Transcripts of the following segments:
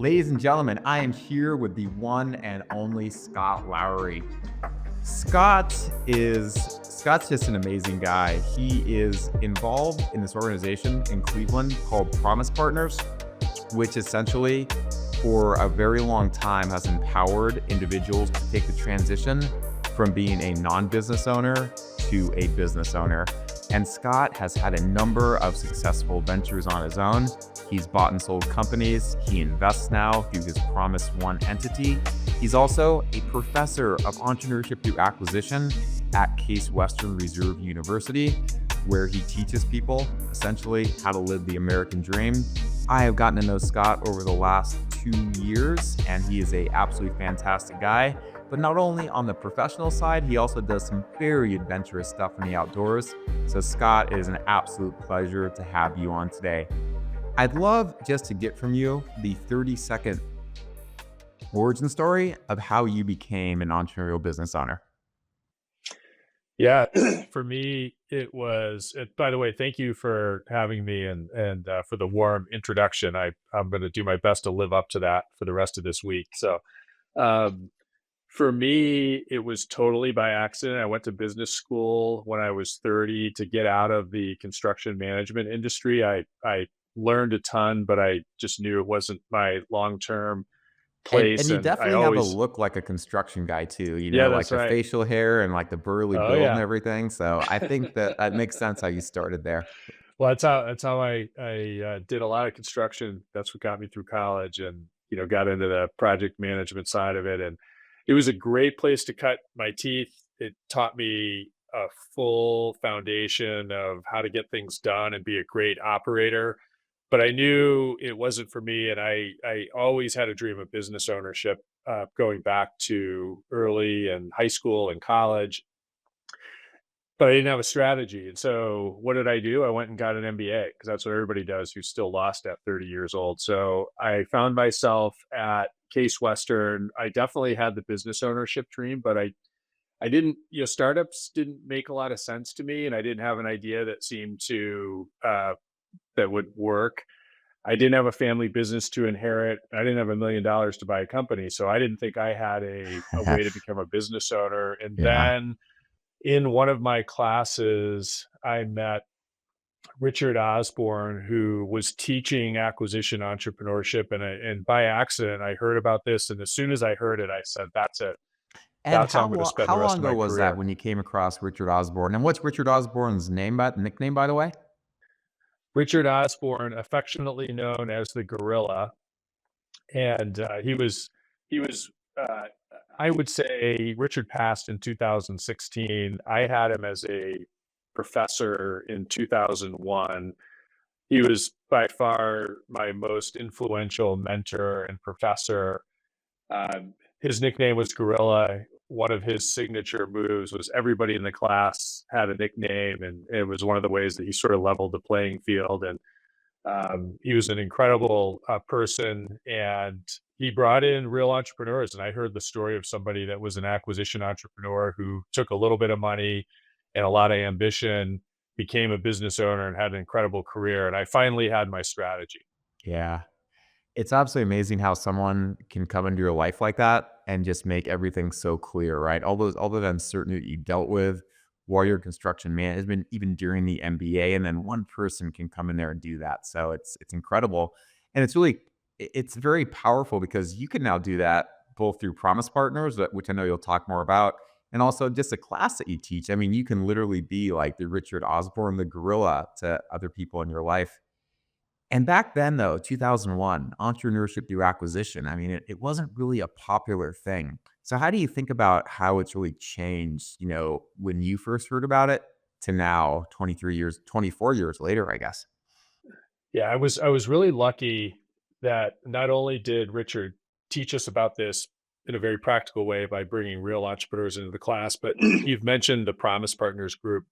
Ladies and gentlemen, I am here with the one and only Scot Lowry. Scott Scott's just an amazing guy. He is involved in this organization in Cleveland called Promise Partners, which essentially for a very long time has empowered individuals to take the transition from being a non-business owner to a business owner. And Scott has had a number of successful ventures on his own. He's bought and sold companies. He invests now through his Promise One entity. He's also a professor of entrepreneurship through acquisition at Case Western Reserve University, where he teaches people essentially how to live the American dream. I have gotten to know Scott over the last 2 years, and he is an absolutely fantastic guy. But not only on the professional side, he also does some very adventurous stuff in the outdoors. So Scott, it is an absolute pleasure to have you on today. I'd love just to get from you the 30-second origin story of how you became an entrepreneurial business owner. Yeah, for me, it was, by the way, thank you for having me and for the warm introduction. I'm going to do my best to live up to that for the rest of this week. So, um, for me, it was totally by accident. I went to business school when I was 30 to get out of the construction management industry. I learned a ton, but I just knew it wasn't my long-term And place. you And I definitely have a always, look like a construction guy too, yeah, like that's the right. facial hair and like the burly Oh build and yeah. everything. So I think that that makes sense how you started there. Well, that's how I did a lot of construction. That's what got me through college, and got into the project management side of it. And it was a great place to cut my teeth. It taught me a full foundation of how to get things done and be a great operator. But I knew it wasn't for me, and I always had a dream of business ownership, going back to early and high school and college, but I didn't have a strategy. And so what did I do? I went and got an MBA because that's what everybody does who's still lost at 30 years old. So I found myself at Case Western. I definitely had the business ownership dream, but I didn't, startups didn't make a lot of sense to me, and I didn't have an idea that seemed to that would work. I didn't have a family business to inherit. I didn't have $1 million to buy a company. So I didn't think I had a way to become a business owner. And Yeah. then in one of my classes, I met Richard Osborne, who was teaching acquisition entrepreneurship, and by accident, I heard about this. And as soon as I heard it, I said, "That's it. And That's how how I'm going to long spend how the rest long of ago my was that career." when you came across Richard Osborne? And what's Richard Osborne's nickname, by the way? Richard Osborne, affectionately known as the Gorilla, and he was. Uh, I would say Richard passed in 2016. I had him as a professor in 2001. He was by far my most influential mentor and professor. His nickname was Gorilla. One of his signature moves was everybody in the class had a nickname, and it was one of the ways that he sort of leveled the playing field. And he was an incredible person, and he brought in real entrepreneurs. And I heard the story of somebody that was an acquisition entrepreneur who took a little bit of money and a lot of ambition, became a business owner, and had an incredible career. And I finally had my strategy. Yeah. It's absolutely amazing how someone can come into your life like that and just make everything so clear, right? All the uncertainty that you dealt with while you're construction management, even during the MBA, and then one person can come in there and do that. So it's incredible. And it's very powerful because you can now do that both through Promise Partners, which I know you'll talk more about, and also just a class that you teach. I mean, you can literally be like the Richard Osborne, the gorilla to other people in your life. And back then, though, 2001, entrepreneurship through acquisition, I mean, it wasn't really a popular thing. So how do you think about how it's really changed, when you first heard about it to now, 23 years, 24 years later, I guess? Yeah, I was really lucky that not only did Richard teach us about this in a very practical way by bringing real entrepreneurs into the class, but you've mentioned the Promise Partners group.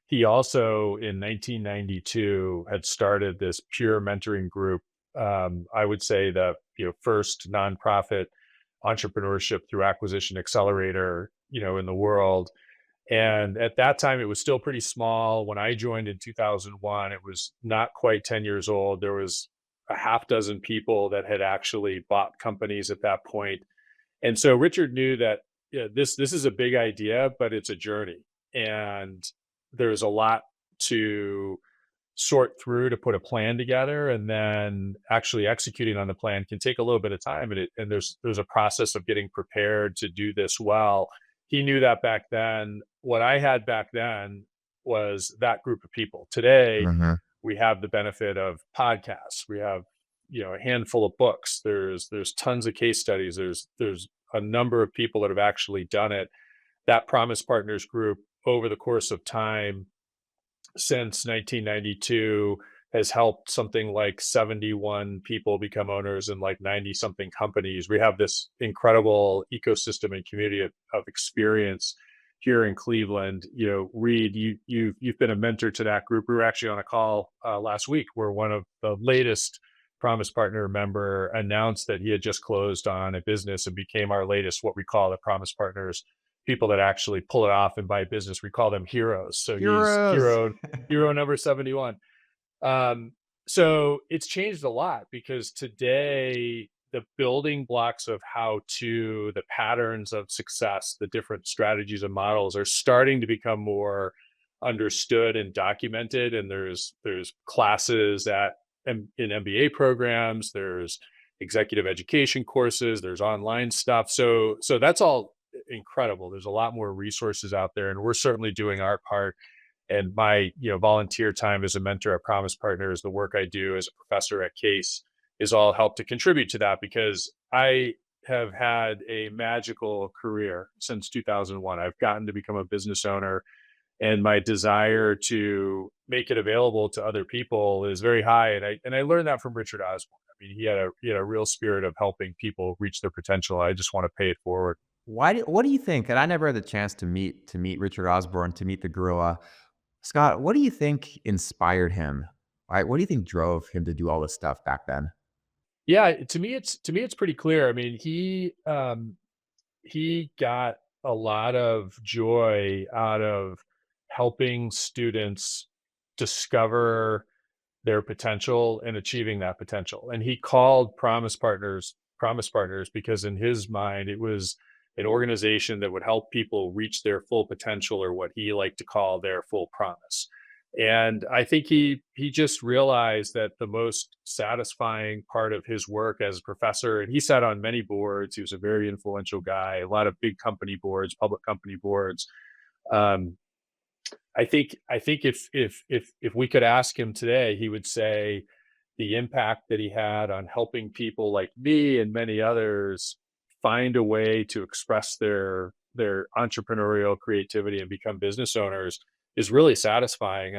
He also, in 1992, had started this peer mentoring group. I would say the first nonprofit entrepreneurship through acquisition accelerator in the world. And at that time, it was still pretty small. When I joined in 2001, it was not quite 10 years old. There was a half dozen people that had actually bought companies at that point. And so Richard knew that, yeah, this is a big idea, but it's a journey, and there's a lot to sort through to put a plan together, and then actually executing on the plan can take a little bit of time, and there's a process of getting prepared to do this well. He knew that back then. What I had back then was that group of people. Today Hmm. we have the benefit of podcasts. We have, a handful of books. There's tons of case studies. There's a number of people that have actually done it. That Promise Partners group, over the course of time since 1992, has helped something like 71 people become owners in like 90 something companies. We have this incredible ecosystem and community of experience here in Cleveland. Reid, you've been a mentor to that group. We were actually on a call last week where one of the latest Promise Partner member announced that he had just closed on a business and became our latest, what we call the Promise Partners, people that actually pull it off and buy business. We call them heroes. So he's Heroes. hero number 71. Um, so it's changed a lot because today the building blocks of the patterns of success, the different strategies and models are starting to become more understood and documented. And there's classes in MBA programs, there's executive education courses, there's online stuff. So that's all incredible. There's a lot more resources out there, and we're certainly doing our part. And my volunteer time as a mentor at Promise Partners, the work I do as a professor at Case, is all help to contribute to that, because I have had a magical career since 2001. I've gotten to become a business owner, and my desire to make it available to other people is very high. And I learned that from Richard Osborne. I mean, he had a real spirit of helping people reach their potential. I just want to pay it forward. What do you think? And I never had the chance to meet Richard Osborne, to meet the gorilla. Scott, what do you think inspired him? Right? What do you think drove him to do all this stuff back then? Yeah, to me it's pretty clear. I mean, he got a lot of joy out of helping students discover their potential and achieving that potential. And he called Promise Partners because in his mind it was an organization that would help people reach their full potential, or what he liked to call their full promise. And I think he just realized that the most satisfying part of his work as a professor, and he sat on many boards, he was a very influential guy, a lot of big company boards, public company boards. Um, I think if we could ask him today, he would say the impact that he had on helping people like me and many others find a way to express their entrepreneurial creativity and become business owners is really satisfying.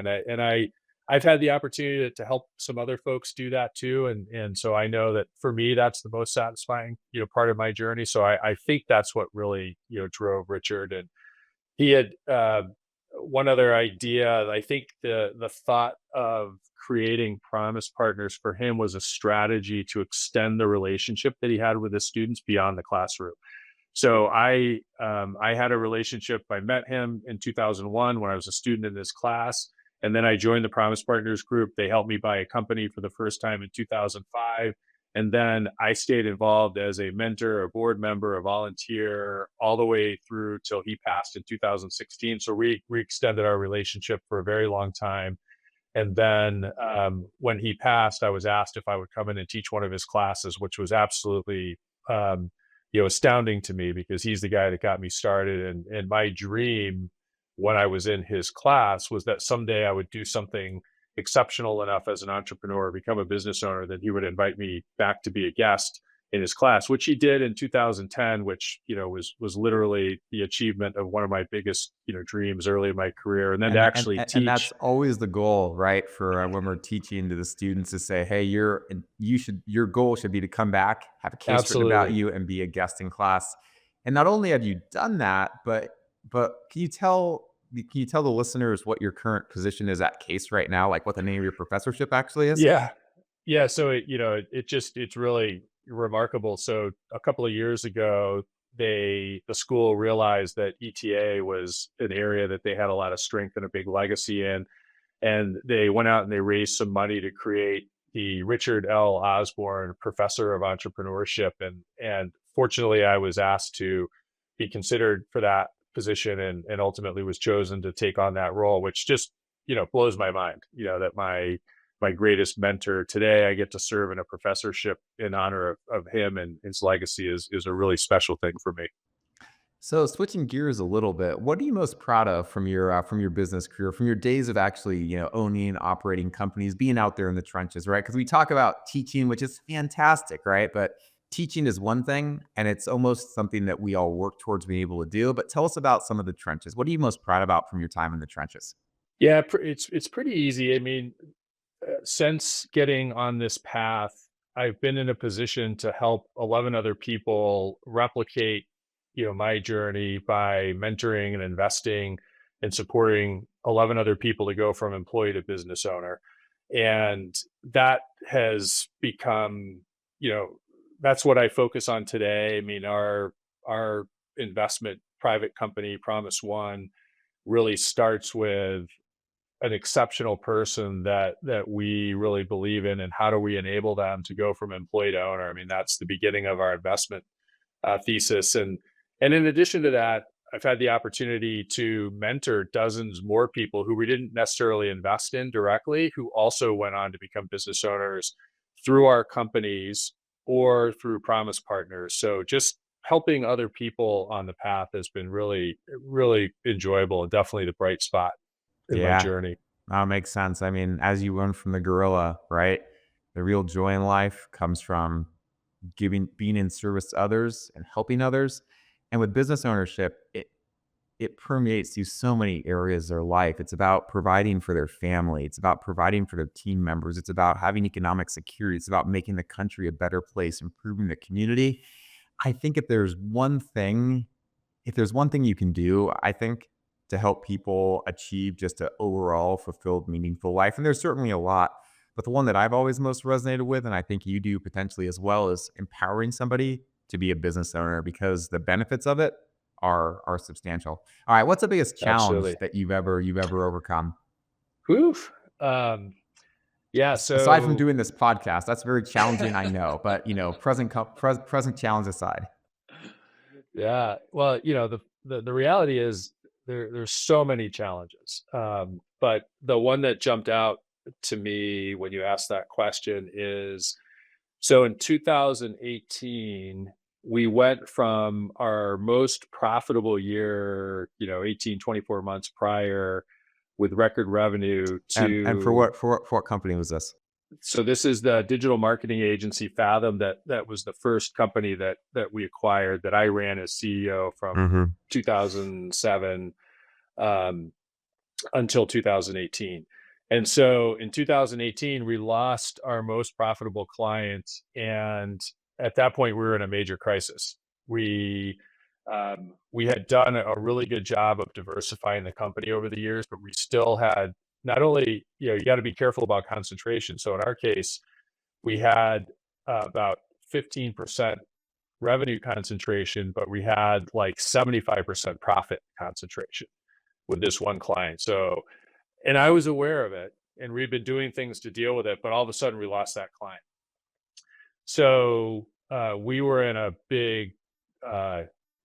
I've had the opportunity to help some other folks do that too, and so I know that for me that's the most satisfying part of my journey. So I think that's what really drove Richard. And he had one other idea. I think the thought of creating Promise Partners for him was a strategy to extend the relationship that he had with his students beyond the classroom. So I had a relationship. I met him in 2001 when I was a student in his class, and then I joined the Promise Partners group. They helped me buy a company for the first time in 2005. And then I stayed involved as a mentor, a board member, a volunteer, all the way through till he passed in 2016. So we extended our relationship for a very long time. And then when he passed, I was asked if I would come in and teach one of his classes, which was absolutely astounding to me, because he's the guy that got me started. And my dream when I was in his class was that someday I would do something exceptional enough as an entrepreneur, become a business owner, that he would invite me back to be a guest in his class, which he did in 2010, which was literally the achievement of one of my biggest dreams early in my career. And then to actually And that's teach. always the goal, right? For when we're teaching to the students, to say, hey, your goal should be to come back, have a case written about Absolutely. you, and be a guest in class. And not only have you done that, but can you tell the listeners what your current position is at Case right now, like what the name of your professorship actually is? Yeah. Yeah, so it's really remarkable. So a couple of years ago, the school realized that ETA was an area that they had a lot of strength and a big legacy in, and they went out and they raised some money to create the Richard L. Osborne Professor of Entrepreneurship, and fortunately, I was asked to be considered for that position, and ultimately was chosen to take on that role, which just blows my mind. That my greatest mentor today, I get to serve in a professorship in honor of him, and his legacy is a really special thing for me. So switching gears a little bit, what are you most proud of from your business career, from your days of actually owning, operating companies, being out there in the trenches, right? Because we talk about teaching, which is fantastic, right? But teaching is one thing, and it's almost something that we all work towards being able to do. But tell us about some of the trenches. What are you most proud about from your time in the trenches? Yeah, it's pretty easy. I mean, since getting on this path, I've been in a position to help 11 other people replicate, my journey by mentoring and investing and supporting 11 other people to go from employee to business owner. And that has become, you know, that's what I focus on today. I mean, our investment private company, Promise One, really starts with an exceptional person that we really believe in, and how do we enable them to go from employee to owner. I mean, that's the beginning of our investment thesis. And in addition to that, I've had the opportunity to mentor dozens more people who we didn't necessarily invest in directly, who also went on to become business owners through our companies or through Promise Partners. So just helping other people on the path has been really, really enjoyable, and definitely the bright spot in my Yeah, journey. that makes sense. I mean, as you learn from the gorilla, right? The real joy in life comes from being in service to others and helping others. And with business ownership, it permeates through so many areas of their life. It's about providing for their family. It's about providing for their team members. It's about having economic security. It's about making the country a better place, improving the community. I think if there's one thing you can do, I think, to help people achieve just an overall fulfilled, meaningful life, and there's certainly a lot, but the one that I've always most resonated with, and I think you do potentially as well, is empowering somebody to be a business owner because the benefits of it are substantial. All right, what's the biggest challenge Absolutely. that you've ever overcome? Woof. Um, yeah. Aside from So doing this podcast, that's very challenging, I know, but present challenge aside. yeah. Well, the reality is there's so many challenges. But the one that jumped out to me when you asked that question is, so in 2018, we went from our most profitable year, 18, 24 months prior, with record revenue, And for to, what company was this? so this is the digital marketing agency Fathom, that was the first company that we acquired, that I ran as CEO from Mhm. 2007 um, until 2018. And so in 2018, we lost our most profitable client, and at that point, we were in a major crisis. We had done a really good job of diversifying the company over the years, but we still had, not only, you got to be careful about concentration. So in our case, we had about 15% revenue concentration, but we had like 75% profit concentration with this one client. So, and I was aware of it, and we'd been doing things to deal with it, but all of a sudden we lost that client. So we were in uh,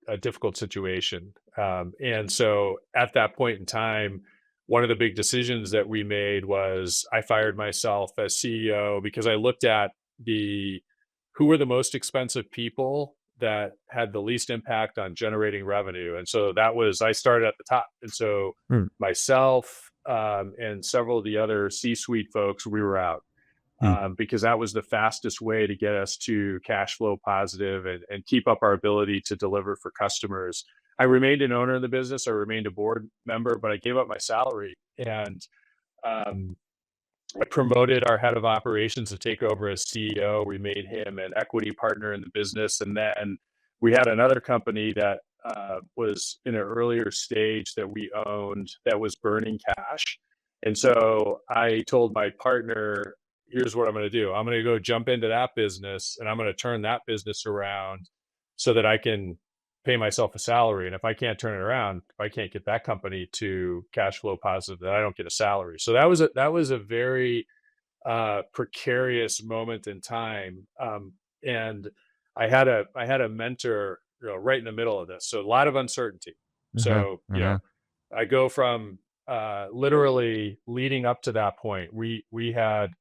a difficult situation, and so at that point in time, one of the big decisions that we made was I fired myself as CEO, because I looked at the who were the most expensive people that had the least impact on generating revenue, and so that was, I started at the top, and so Mm, myself, and several of the other C-suite folks, we were out, mm. because that was the fastest way to get us to cash flow positive, and keep up our ability to deliver for customers. I remained an owner in the business. I remained a board member, but I gave up my salary, and um, I promoted our head of operations to take over as CEO. We made him an equity partner in the business, and then we had another company that was in an earlier stage that we owned that was burning cash. And so I told my partner, "Here's what I'm going to do. I'm going to go jump into that business, and I'm going to turn that business around so that I can pay myself a salary. And if I can't turn it around, if I can't get that company to cash flow positive, then I don't get a salary." So that was a very precarious moment in time. And I had a mentor, right in the middle of this. So a lot of uncertainty. Mhm, So, mhm. I go from literally leading up to that point. We had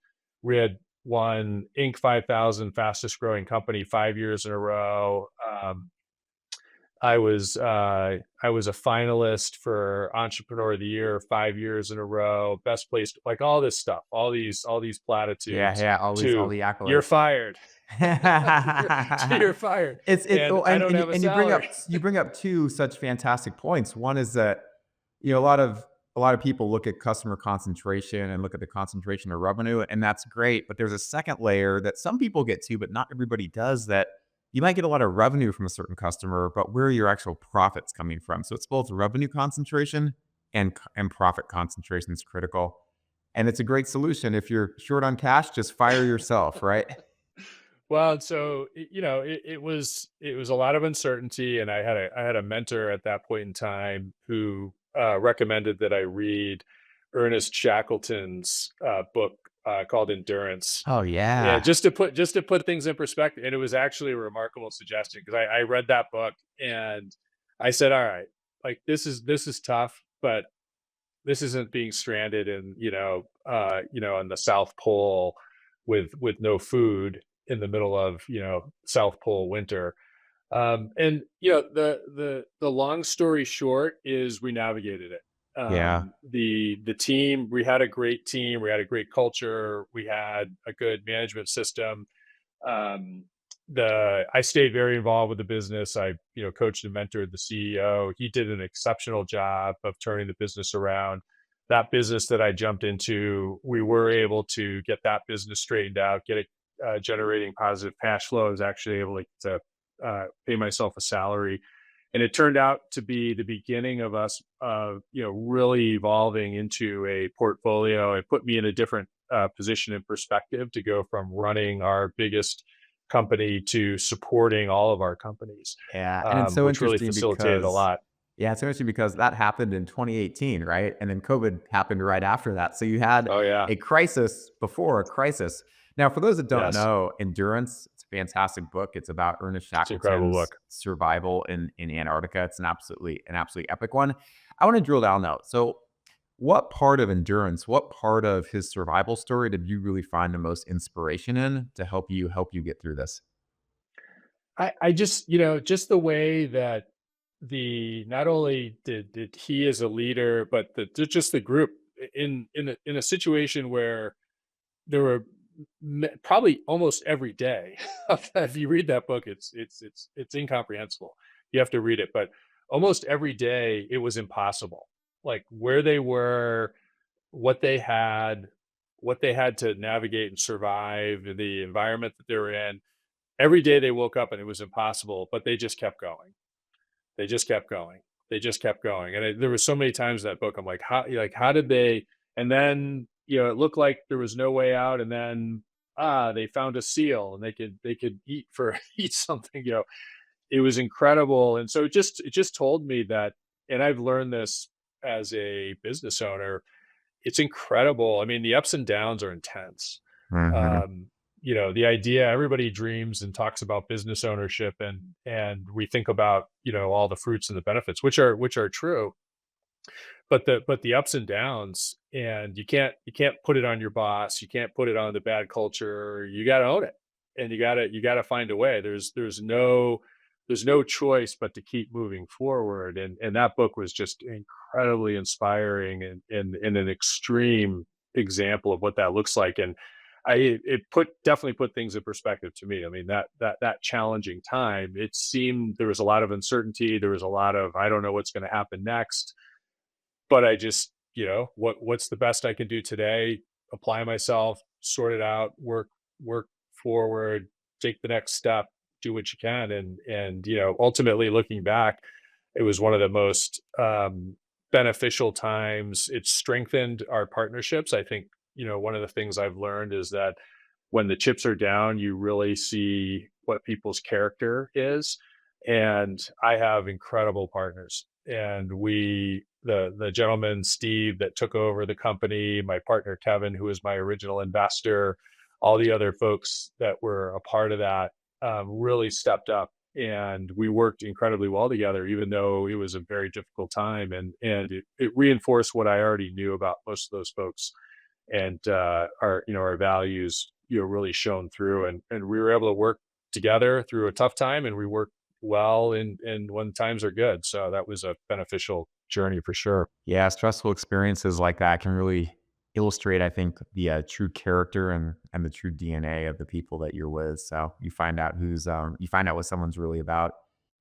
won Inc. 5000 fastest growing company 5 years in a row. I was a finalist for Entrepreneur of the Year 5 years in a row. Best place, like all this stuff, all these Yeah, platitudes. yeah, all To the you're accolades. fired. You're fired, It's and oh, I don't have a and salary. you bring up 2 such fantastic points. One is that, a lot of people look at customer concentration and look at the concentration of revenue, and that's great, but there's a second layer that some people get to, but not everybody does, that you might get a lot of revenue from a certain customer, but where are your actual profits coming from? So it's both revenue concentration and profit concentration is critical, and it's a great solution. If you're short on cash, just fire yourself, right? Well, so it was a lot of uncertainty, and I had a mentor at that point in time who recommended that I read Ernest Shackleton's book called Endurance. Oh, Yeah, yeah. just to put things in perspective, and it was actually a remarkable suggestion because I read that book and I said, "All right, like this is tough, but this isn't being stranded in on the South Pole with no food in the middle of South Pole winter." And the long story short is we navigated it. Yeah. The team, we had a great team, we had a great culture, we had a good management system. um, the I stayed very involved with the business. I coached and mentored the CEO. He did an exceptional job of turning the business around. That business that I jumped into, we were able to get that business straightened out, get it generating positive cash flow. I was actually able to pay myself a salary, and it turned out to be the beginning of us, really evolving into a portfolio. It put me in a different position and perspective to go from running our biggest company to supporting all of our companies, Yeah, and it's so which really interesting facilitated a because lot. yeah, it's interesting because that happened in 2018, right? And then COVID happened right after that. So you had Oh yeah, a crisis before a crisis. Now, for those that don't yes, know, Endurance, it's a fantastic book. It's about Ernest it's an incredible Shackleton's book. survival in Antarctica. It's an absolutely epic one. I want to drill down though. So what part of Endurance, what part of his survival story did you really find the most inspiration in to help you get through this? I just just the way that the not only did he as a leader, but just the group in a situation where there were probably almost every day. If you read that book, it's incomprehensible. You have to read it, but almost every day it was impossible. Like where they were, what they had, what they had to navigate and survive, the environment that they were in. Every day they woke up and it was impossible, but they just kept going. They just kept going. They just kept going. And there were so many times in that book, I'm like, how did they? And then, it looked like there was no way out. And then, they found a seal and they could eat for, eat something, it was incredible. And so it just told me that, and I've learned this as a business owner, it's incredible. I mean, the ups and downs are intense. Mhm. Um, the idea, everybody dreams and talks about business ownership, and we think about, all the fruits and the benefits, which are true, but the ups and downs, and you can't put it on your boss, you can't put it on the bad culture, you got to own it, and you got to find a way. There's no choice but to keep moving forward, and that book was just incredibly inspiring, and an extreme example of what that looks like. And it definitely put things in perspective to me. I mean, that challenging time, it seemed there was a lot of uncertainty, there was a lot of, I don't know what's going to happen next, but I just, what's the best I can do today? Apply myself, sort it out, work forward, take the next step, do what you can. And ultimately looking back, it was one of the most beneficial times. It strengthened our partnerships. I think, one of the things I've learned is that when the chips are down, you really see what people's character is. And I have incredible partners, and the gentleman Steve that took over the company, my partner Kevin, who was my original investor, all the other folks that were a part of that really stepped up, and we worked incredibly well together, even though it was a very difficult time, and it reinforced what I already knew about most of those folks, and our our values really shone through, and we were able to work together through a tough time, and we worked well and when times are good. So that was a beneficial journey for sure. Yeah, stressful experiences like that can really illustrate, I think, the true character and the true DNA of the people that you're with. So you find out what someone's really about.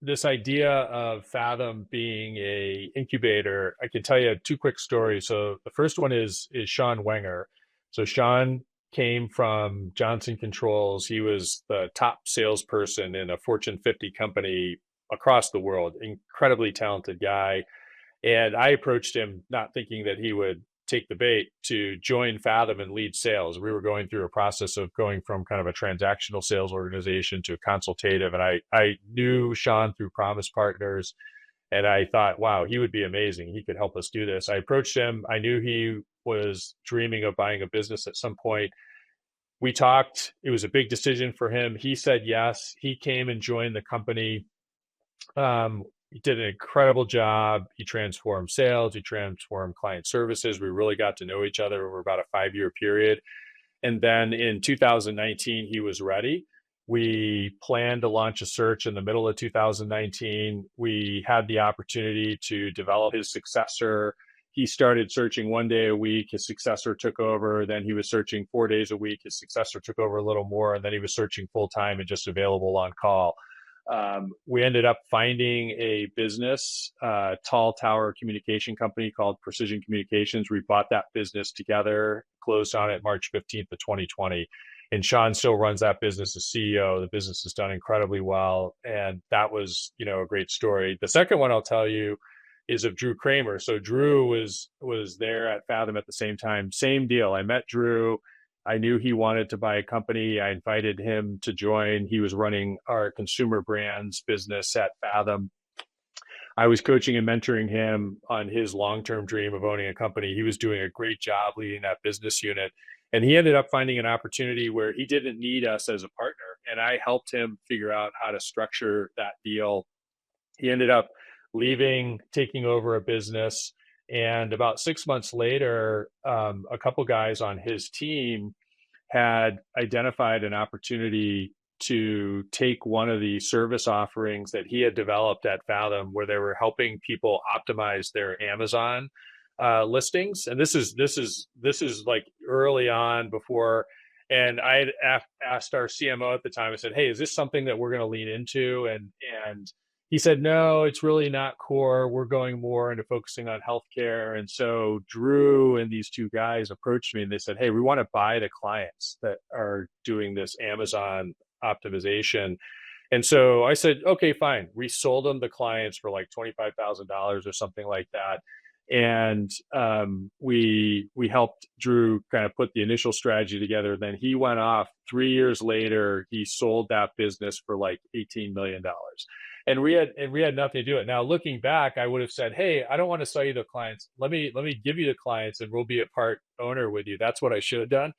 This idea of Fathom being a incubator, I can tell you two quick stories. So the first one is Sean Wenger. So Sean came from Johnson Controls. He was the top salesperson in a Fortune 50 company across the world. Incredibly talented guy. And I approached him not thinking that he would take the bait to join Fathom and lead sales. We were going through a process of going from kind of a transactional sales organization to a consultative. And I knew Sean through Promise Partners. And I thought, wow, he would be amazing. He could help us do this. I approached him. I knew he was dreaming of buying a business at some point. We talked. It was a big decision for him. He said yes. He came and joined the company. He did an incredible job. He transformed sales. He transformed client services. We really got to know each other over about a 5-year period. And then in 2019, he was ready. We planned to launch a search in the middle of 2019. We had the opportunity to develop his successor. He started searching 1 day a week. His successor took over. Then he was searching 4 days a week. His successor took over a little more. And then he was searching full time and just available on call. We ended up finding a business, tall tower communication company called Precision Communications. We bought that business together, closed on it March 15th of 2020. And Sean still runs that business as CEO. The business has done incredibly well. And that was, a great story. The second one I'll tell you is of Drew Kramer. So Drew was there at Fathom at the same time. Same deal. I met Drew. I knew he wanted to buy a company. I invited him to join. He was running our consumer brands business at Fathom. I was coaching and mentoring him on his long-term dream of owning a company. He was doing a great job leading that business unit. And he ended up finding an opportunity where he didn't need us as a partner. And I helped him figure out how to structure that deal. He ended up leaving, taking over a business. And about 6 months later, a couple guys on his team had identified an opportunity to take one of the service offerings that he had developed at Fathom, where they were helping people optimize their Amazon listings. And this is like early on before. And I had asked our CMO at the time. I said, "Hey, is this something that we're going to lean into?" And he said, "No, it's really not core. We're going more into focusing on healthcare." And so Drew and these two guys approached me and they said, "Hey, we want to buy the clients that are doing this Amazon optimization." And so I said, "Okay, fine." We sold them the clients for like $25,000 or something like that. And we helped Drew kind of put the initial strategy together. Then he went off. 3 years later, he sold that business for like $18 million. And we had nothing to do it. Now looking back, I would have said, "Hey, I don't want to sell you the clients. Let me give you the clients, and we'll be a part owner with you." That's what I should have done.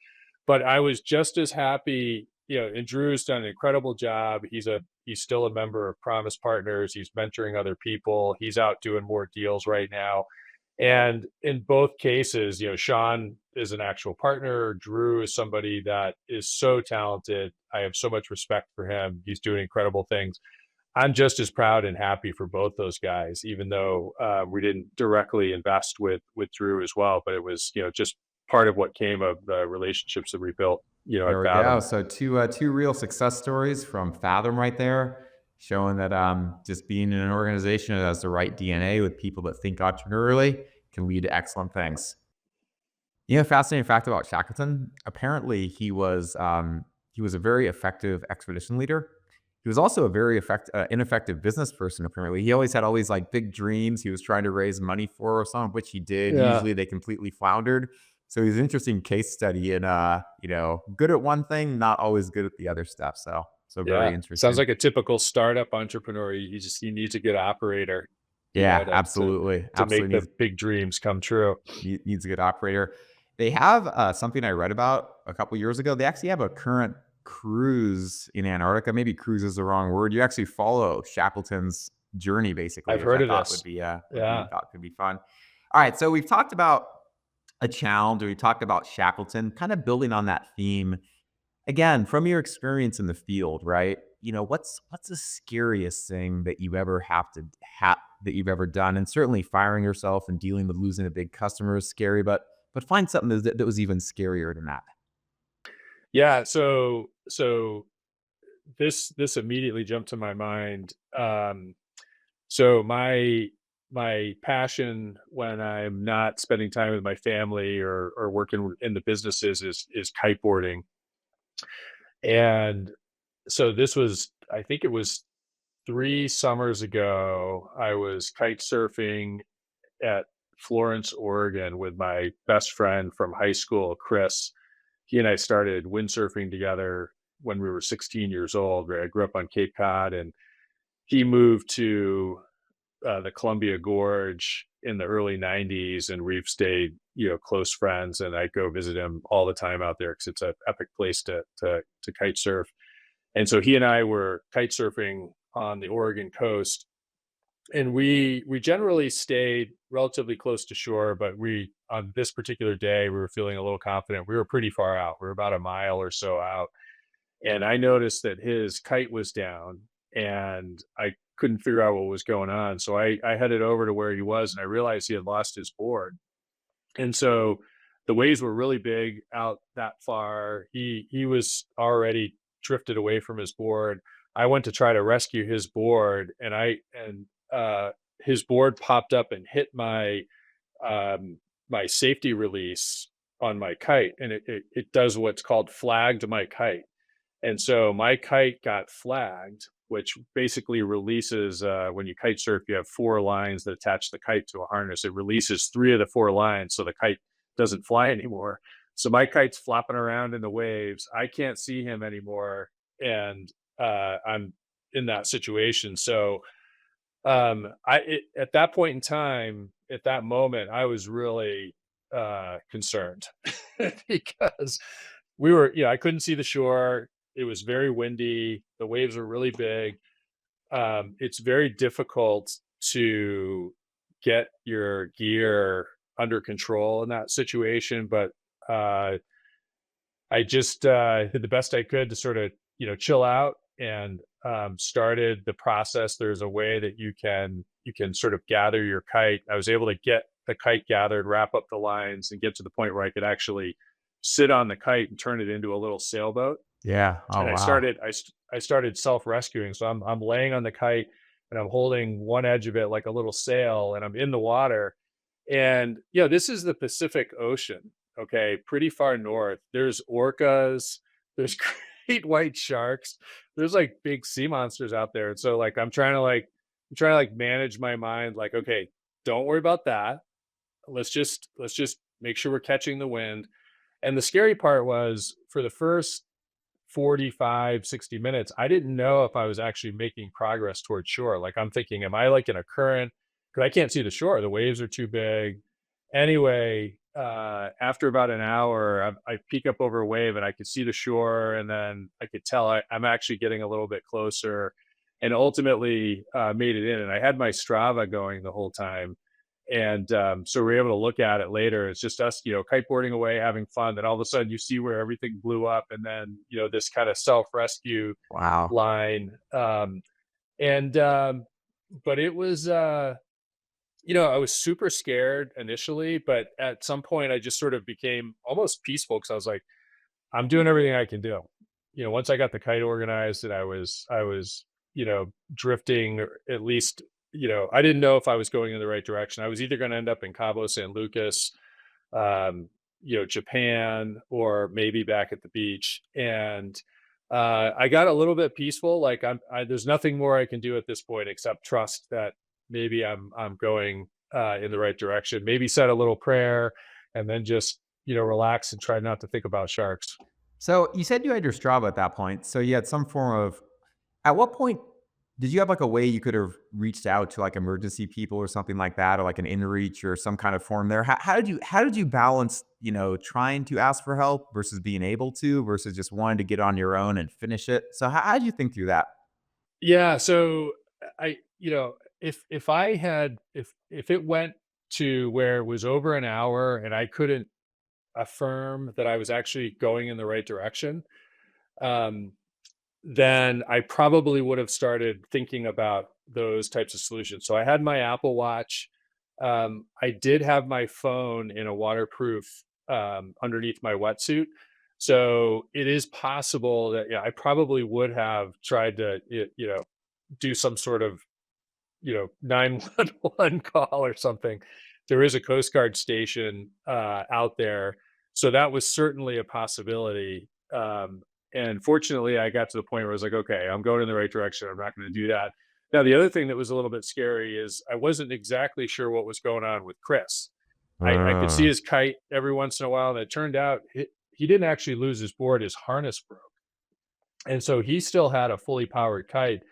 But I was just as happy, and Drew's done an incredible job. He's still a member of Promise Partners. He's mentoring other people. He's out doing more deals right now. And in both cases, Sean is an actual partner. Drew is somebody that is so talented. I have so much respect for him. He's doing incredible things. I'm just as proud and happy for both those guys, even though we didn't directly invest with Drew as well. But it was, just part of what came of the relationships that we built, There at we go. Fathom. So two real success stories from Fathom right there, showing that just being in an organization that has the right DNA with people that think entrepreneurially can lead to excellent things. Fascinating fact about Shackleton. Apparently, he was a very effective expedition leader. He was also a very ineffective business person. Apparently, he always had all these like big dreams. He was trying to raise money for, some of which he did. Yeah. Usually, they completely floundered. So he's an interesting case study in, good at one thing, not always good at the other stuff. So very Yeah. Sounds interesting. like a typical startup entrepreneur. You need a good operator. Yeah, to absolutely. make Absolutely the big dreams come true. needs a good operator. They have something I read about a couple years ago. They actually have a current cruise in Antarctica. Maybe cruise is the wrong word. You actually follow Shackleton's journey basically, I've which I heard of thought this. would be Yeah. thought could be fun. All right, so we've talked about a challenge, or we talked about Shackleton, kind of building on that theme. Again, from your experience in the field, right? What's the scariest thing that you ever that you've ever done? And certainly firing yourself and dealing with losing a big customer is scary, but find something that was even scarier than that. Yeah, so this immediately jumped to my mind. So my passion when I'm not spending time with my family or working in the businesses is kiteboarding. And so this was, I think it was 3 summers ago. I was kite surfing at Florence, Oregon with my best friend from high school, Chris. He and I started windsurfing together when we were 16 years old. Right? I grew up on Cape Cod, and he moved to the Columbia Gorge in the early 90s, and we've stayed, close friends. And I go visit him all the time out there because it's an epic place to kite surf. And so he and I were kite surfing on the Oregon coast, and we generally stayed relatively close to shore, but we on this particular day we were feeling a little confident. We were pretty far out. We were about a mile or so out, and I noticed that his kite was down, and I couldn't figure out what was going on. So I headed over to where he was, and I realized he had lost his board. And so the waves were really big out that far. He was already drifted away from his board. I went to try to rescue his board, and his board popped up and hit my safety release on my kite, and it does what's called flagged my kite. And so my kite got flagged, which basically releases, when you kite surf, you have 4 lines that attach the kite to a harness. It releases 3 of the 4 lines, so the kite doesn't fly anymore. So my kite's flopping around in the waves. I can't see him anymore, and I'm in that situation. So at that point in time, at that moment, I was really concerned because I couldn't see the shore. It was very windy. The waves were really big. It's very difficult to get your gear under control in that situation, but uh, I just did the best I could to sort of, chill out, and started the process. There's a way that you can sort of gather your kite. I was able to get the kite gathered, wrap up the lines, and get to the point where I could actually sit on the kite and turn it into a little sailboat. Yeah. Oh And wow. I started self rescuing. So I'm laying on the kite, and I'm holding one edge of it like a little sail, and I'm in the water. And this is the Pacific Ocean. Okay, pretty far north. There's orcas. There's great white sharks. There's like big sea monsters out there. And so like I'm trying to manage my mind. Like, okay, don't worry about that. Let's just make sure we're catching the wind. And the scary part was, for the first 45, 60 minutes, I didn't know if I was actually making progress towards shore. Like, I'm thinking, am I like in a current? Because I can't see the shore. The waves are too big. Anyway, after about an hour, I peek up over a wave and I could see the shore, and then I could tell I'm actually getting a little bit closer, and ultimately made it in. And I had my Strava going the whole time, and so we're able to look at it later. It's just us, kiteboarding away, having fun. Then all of a sudden, you see where everything blew up, and then this kind of self rescue Wow. line. And But it was, I was super scared initially, but at some point, I just sort of became almost peaceful because I was like, I'm doing everything I can do. Once I got the kite organized, and I was, drifting, or at least, I didn't know if I was going in the right direction. I was either going to end up in Cabo San Lucas, Japan, or maybe back at the beach. And I got a little bit peaceful. Like, there's nothing more I can do at this point except trust that maybe I'm going in the right direction. Maybe said a little prayer, and then just relax and try not to think about sharks. So you said you had your Strava at that point. So you had some form of, at what point Did you have like a way you could have reached out to like emergency people or something like that, or like an inReach or some kind of form there? How did you balance, trying to ask for help versus being able to versus just wanting to get on your own and finish it? So how did you think through that? Yeah, so if I had if it went to where it was over an hour and I couldn't affirm that I was actually going in the right direction, um, then I probably would have started thinking about those types of solutions. So I had my Apple Watch. I did have my phone in a waterproof underneath my wetsuit. So it is possible that, yeah, I probably would have tried to do some sort of 911 call or something. There is a Coast Guard station out there, so that was certainly a possibility. And fortunately, I got to the point where I was like, okay, I'm going in the right direction. I'm not going to do that. Now, the other thing that was a little bit scary is I wasn't exactly sure what was going on with Chris. I could see Uh, his kite every once in a while, and it turned out he didn't actually lose his board; his harness broke, and so he still had a fully powered kite,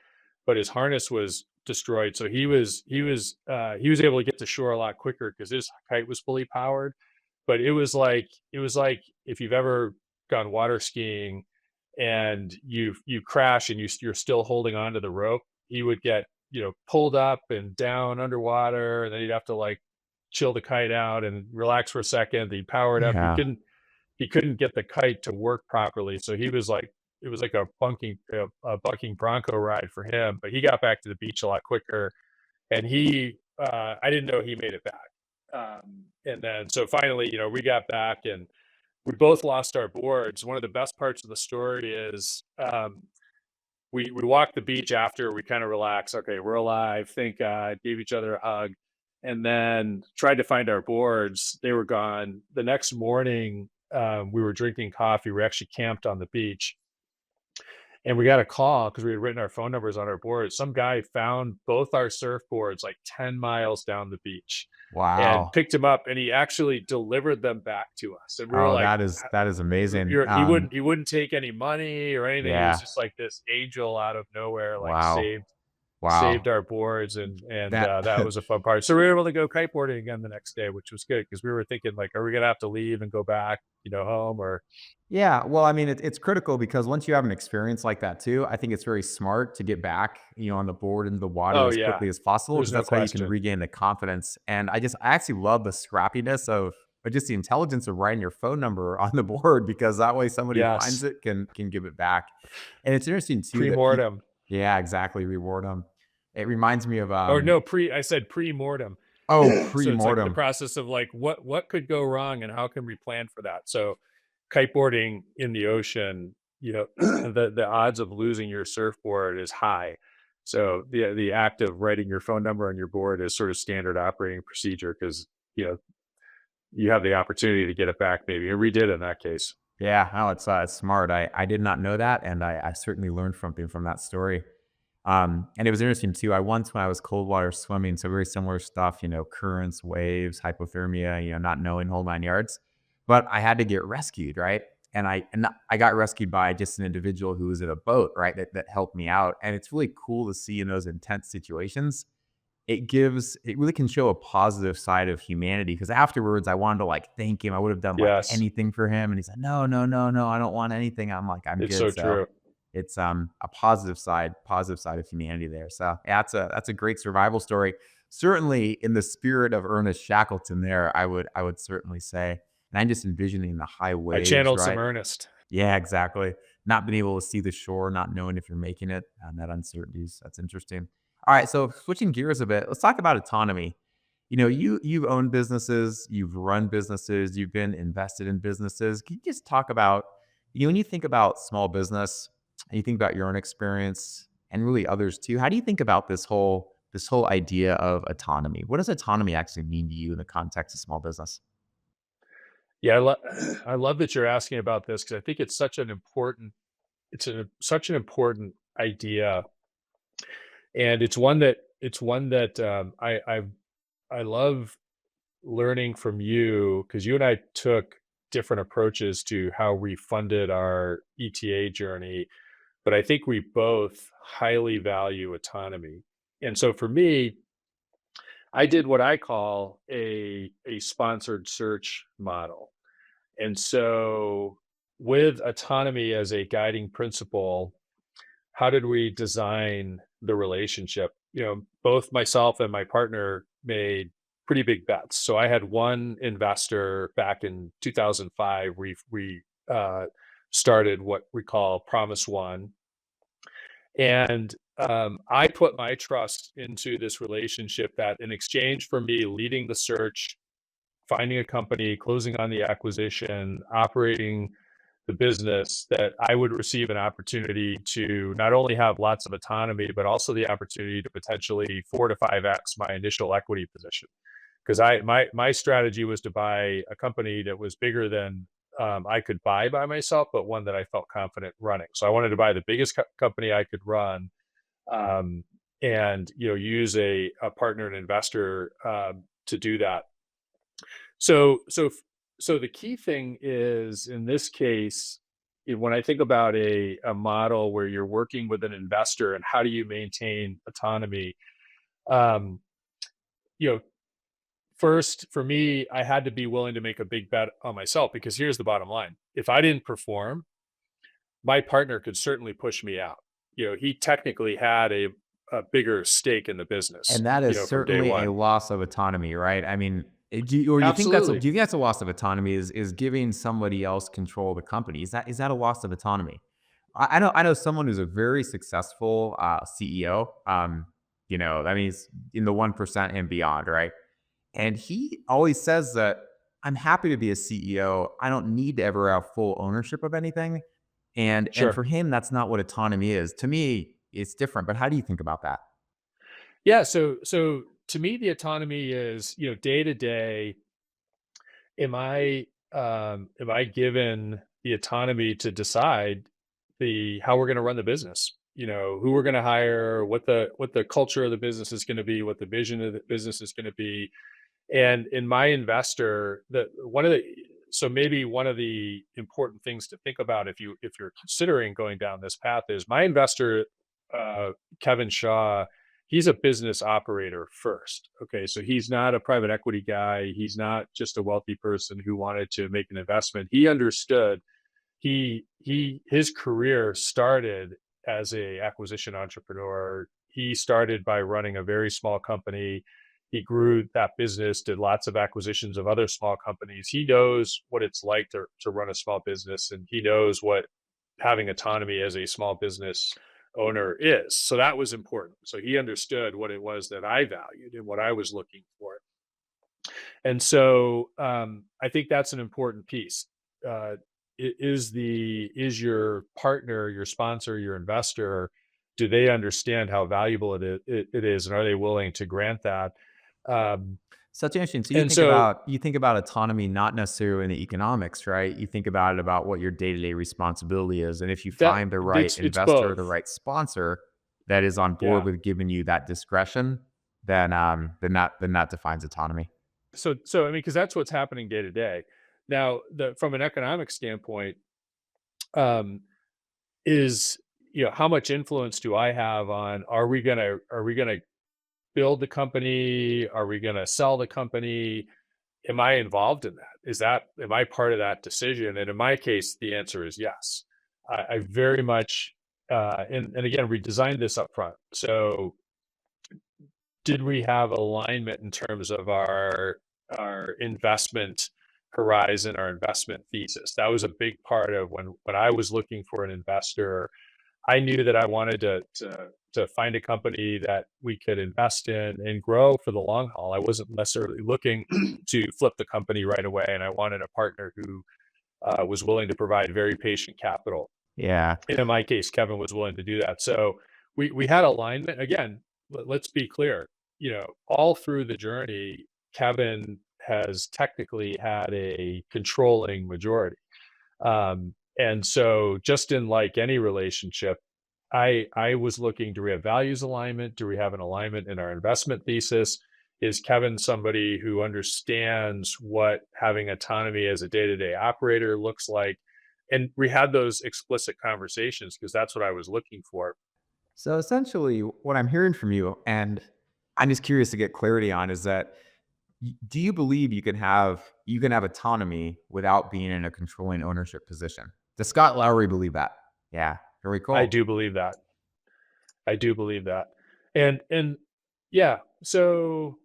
but his harness was destroyed. So he was able to get to shore a lot quicker because his kite was fully powered. But it was like if you've ever gone water skiing and you crash and you're still holding on to the rope, he would get pulled up and down underwater, and then he'd have to like chill the kite out and relax for a second. He'd power it up. He yeah. couldn't he couldn't get the kite to work properly, so he was like it was like a bucking bronco ride for him, but he got back to the beach a lot quicker, and I didn't know he made it back. And then so finally, we got back and we both lost our boards. One of the best parts of the story is we walked the beach after, we kind of relaxed. Okay, we're alive, thank God. Gave each other a hug, and then tried to find our boards. They were gone. The next morning, we were drinking coffee. We actually camped on the beach, and we got a call because we had written our phone numbers on our boards. Some guy found both our surfboards like 10 miles down the beach and Wow. picked them up, and he actually delivered them back to us. And we were Oh, like, that is amazing. he wouldn't take any money or anything. He was Yeah. just like this angel out of nowhere, like Wow. saved Wow. our boards, and That that was a fun part. So we were able to go kiteboarding again the next day, which was good because we were thinking like, are we gonna have to leave and go back, home or Yeah, well, I mean, it's critical because once you have an experience like that too, I think it's very smart to get back, on the board into the water oh as yeah, quickly as possible there's because no that's how you can question. regain the confidence. And I actually love the scrappiness of just the intelligence of writing your phone number on the board because that way somebody who finds Yes, it can give it back. And it's interesting too that pre-mortem. yeah, exactly, reward them. It reminds me of Or no, I said pre-mortem. oh, So it's like the pre-mortem. process of like what could go wrong and how can we plan for that? So kiteboarding in the ocean, the odds of losing your surfboard is high. So the act of writing your phone number on your board is sort of standard operating procedure because you know you have the opportunity to get it back maybe. And we did in that case. Yeah, no, it's smart. I did not know that, and I certainly learned something from that story. And it was interesting too. I once when I was cold water swimming, so very similar stuff, currents, waves, hypothermia, not knowing whole 9 yards. But I had to get rescued, right? And I got rescued by just an individual who was in a boat, right? That helped me out. And it's really cool to see in those intense situations it really can show a positive side of humanity because afterwards I wanted to like thank him. I would have done like Yes, anything for him. And he said, no, no, no, no, I don't want anything. I'm like, I'm it's good. so So true. it's a positive side of humanity there. So yeah, that's a great survival story. Certainly in the spirit of Ernest Shackleton there, I would certainly say. And I'm just envisioning the high I waves, channeled some right? Ernest. Yeah, exactly. Not being able to see the shore, not knowing if you're making it, and that uncertainties. That's interesting. All right, so switching gears a bit, let's talk about autonomy. You've owned businesses, you've run businesses, you've been invested in businesses. Can you just talk about, when you think about small business, and you think about your own experience and really others too, how do you think about this whole idea of autonomy? What does autonomy actually mean to you in the context of small business? Yeah, I love that you're asking about this because I think it's such an important idea, and it's one that I love learning from you because you and I took different approaches to how we funded our ETA journey. but I think we both highly value autonomy. And so for me, I did what I call a sponsored search model. And so with autonomy as a guiding principle, how did we design the relationship? Both myself and my partner made pretty big bets. So I had one investor back in 2005. We started what we call Promise One, and I put my trust into this relationship that in exchange for me leading the search, finding a company, closing on the acquisition, operating the business, that I would receive an opportunity to not only have lots of autonomy, but also the opportunity to potentially 4 to 5x my initial equity position. Because my strategy was to buy a company that was bigger than I could buy by myself, but one that I felt confident running. So I wanted to buy the biggest company I could run, um, and use a partner and investor to do that. So the key thing is in this case, when I think about a model where you're working with an investor and how do you maintain autonomy, um, you know, first for me, I had to be willing to make a big bet on myself because here's the bottom line: if I didn't perform, my partner could certainly push me out. He technically had a bigger stake in the business, And that is from day certainly a one. loss of autonomy, right? I mean, or you think Absolutely. do you think that's a loss of autonomy is giving somebody else control of the company? Is that a loss of autonomy? I know someone who's a very successful CEO. I mean, he's in the 1% and beyond, right? And he always says that I'm happy to be a CEO. I don't need to ever have full ownership of anything. And Sure. for him, that's not what autonomy is. To me, it's different. But how do you think about that? Yeah, so to me, the autonomy is, day to day, am I given the autonomy to decide the how we're going to run the business? Who we're going to hire, what the culture of the business is going to be, what the vision of the business is going to be. And in my investor, maybe one of the important things to think about if you're considering going down this path is my investor, uh, Kevin Shaw. He's a business operator first. Okay, so he's not a private equity guy. He's not just a wealthy person who wanted to make an investment. He understood his career started as a acquisition entrepreneur. He started by running a very small company. He grew that business, did lots of acquisitions of other small companies. He knows what it's like to run a small business, and he knows what having autonomy as a small business owner is. So that was important. So he understood what it was that I valued and what I was looking for. And so I think that's an important piece. Is your partner, your sponsor, your investor, do they understand how valuable it is, and are they willing to grant that? Um, So it's interesting. So and so you think about autonomy not necessarily in the economics, right? You think about it about what your day-to-day responsibility is. And if you that find the right it's investor, the both. right sponsor that is on board Yeah. with giving you that discretion, then that defines autonomy. So I mean, because that's what's happening day to day. Now, from an economic standpoint, um, is how much influence do I have on are we gonna build the company? Are we going to sell the company? Am I involved in that? Am I part of that decision? And in my case, the answer is yes. I very much, and again, we designed this up front. So did we have alignment in terms of our investment horizon, our investment thesis? That was a big part of when I was looking for an investor. I knew that I wanted to find a company that we could invest in and grow for the long haul. I wasn't necessarily looking to flip the company right away, and I wanted a partner who was willing to provide very patient capital. Yeah. And in my case, Kevin was willing to do that. So we had alignment. Again, let's be clear. All through the journey, Kevin has technically had a controlling majority. And so just in like any relationship, I was looking, do we have values alignment? Do we have an alignment in our investment thesis? Is Kevin somebody who understands what having autonomy as a day-to-day operator looks like? And we had those explicit conversations because that's what I was looking for. So essentially, what I'm hearing from you, and I'm just curious to get clarity on, is that do you believe you can have autonomy without being in a controlling ownership position? Does Scott Lowry believe that? Yeah, very I cool. do believe that. I do believe that. And yeah, so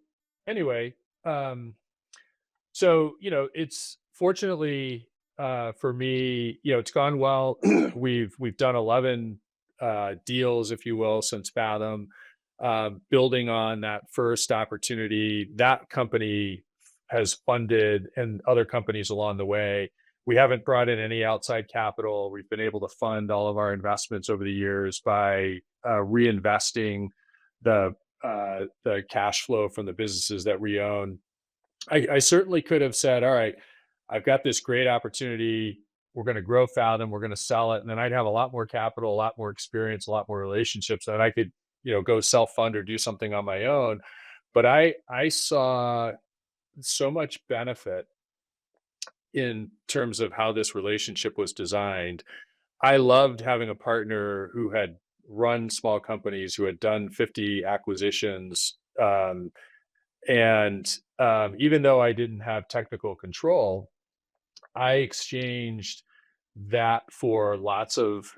anyway, um so, it's fortunately, for me, it's gone well. We've done 11 deals, if you will, since Fathom. Building on that first opportunity, that company has funded and other companies along the way. We haven't brought in any outside capital. We've been able to fund all of our investments over the years by reinvesting the the cash flow from the businesses that we own. I certainly could have said, all right, I've got this great opportunity. We're going to grow Fathom. We're going to sell it. And then I'd have a lot more capital, a lot more experience, a lot more relationships that I could, go self fund or do something on my own. But I saw so much benefit in terms of how this relationship was designed. I loved having a partner who had run small companies, who had done 50 acquisitions. And even though I didn't have technical control, I exchanged that for lots of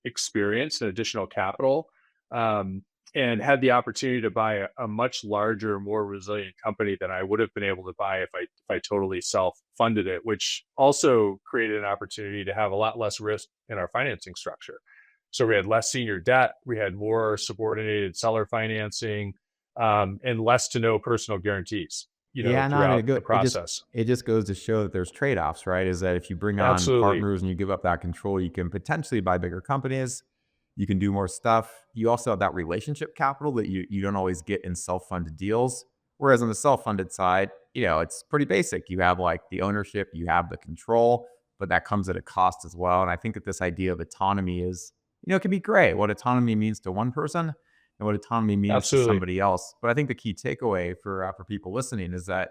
experience and additional capital, um, and had the opportunity to buy a much larger, more resilient company than I would have been able to buy if I totally self funded it, which also created an opportunity to have a lot less risk in our financing structure. So we had less senior debt, we had more subordinated seller financing, and less to no personal guarantees, Yeah, no, and throughout the process. it just goes to show that there's trade-offs, right? Is that if you bring on Absolutely. partners and you give up that control, you can potentially buy bigger companies, you can do more stuff. You also have that relationship capital that you don't always get in self-funded deals. Whereas on the self-funded side, it's pretty basic. You have like the ownership, you have the control, but that comes at a cost as well. And I think that this idea of autonomy is, it can be great. What autonomy means to one person and what autonomy means to Absolutely. somebody else. But I think the key takeaway for people listening is that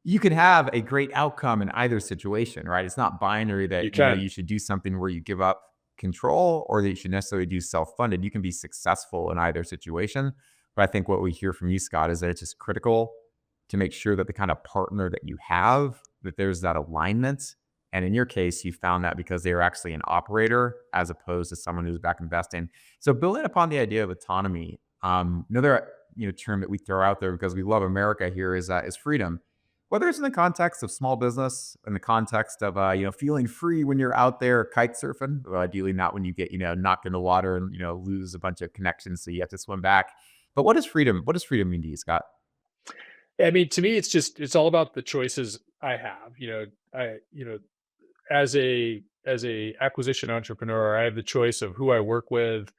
you can have a great outcome in either situation, right? It's not binary that You can. you should do something where you give up control or that you should necessarily do self-funded. You can be successful in either situation. But I think what we hear from you, Scott, is that it's just critical to make sure that the kind of partner that you have, that there's that alignment. And in your case, you found that because they were actually an operator as opposed to someone who's back investing. So building upon the idea of autonomy, another term that we throw out there because we love America here is freedom. Whether it's in the context of small business, in the context of feeling free when you're out there kite surfing, well, ideally not when you get knocked in the water and lose a bunch of connections, so you have to swim back. But what is freedom? What does freedom mean to you, Scott? I mean, to me, it's all about the choices I have. As a acquisition entrepreneur, I have the choice of who I work with,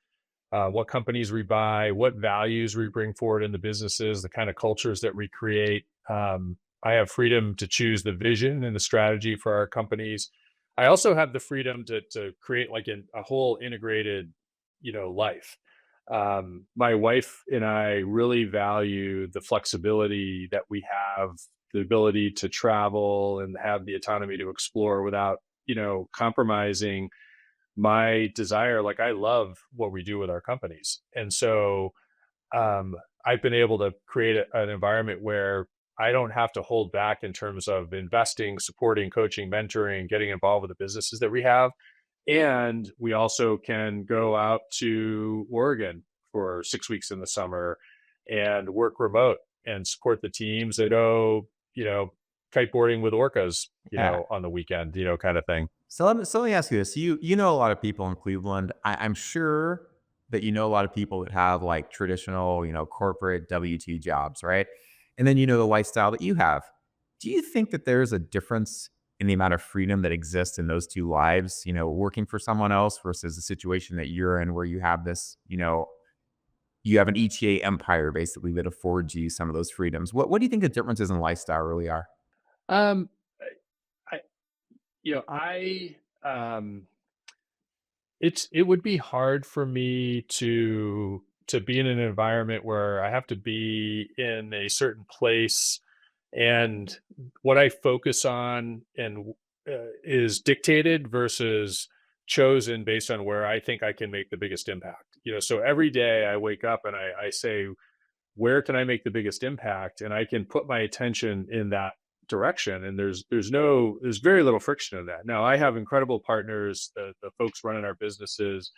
what companies we buy, what values we bring forward in the businesses, the kind of cultures that we create. I have freedom to choose the vision and the strategy for our companies. I also have the freedom to create like a whole integrated, life. My wife and I really value the flexibility that we have, the ability to travel and have the autonomy to explore without, compromising my desire. Like, I love what we do with our companies. And so, um, I've been able to create an environment where I don't have to hold back in terms of investing, supporting, coaching, mentoring, getting involved with the businesses that we have. And we also can go out to Oregon for 6 weeks in the summer and work remote and support the teams that go, kiteboarding with orcas, Yeah. on the weekend, kind of thing. So let me ask you this. You know a lot of people in Cleveland. I'm sure that you know a lot of people that have like traditional, corporate W-2 jobs, right? And then you know the lifestyle that you have. Do you think that there's a difference in the amount of freedom that exists in those two lives, working for someone else versus the situation that you're in where you have this, you have an ETA empire basically that affords you some of those freedoms. What do you think the differences in lifestyle really are? Um, I, I, it would be hard for me to be in an environment where I have to be in a certain place, and what I focus on and is dictated versus chosen based on where I think I can make the biggest impact. So every day I wake up and I say, where can I make the biggest impact? And I can put my attention in that direction. And there's very little friction in that. Now I have incredible partners, the folks running our businesses.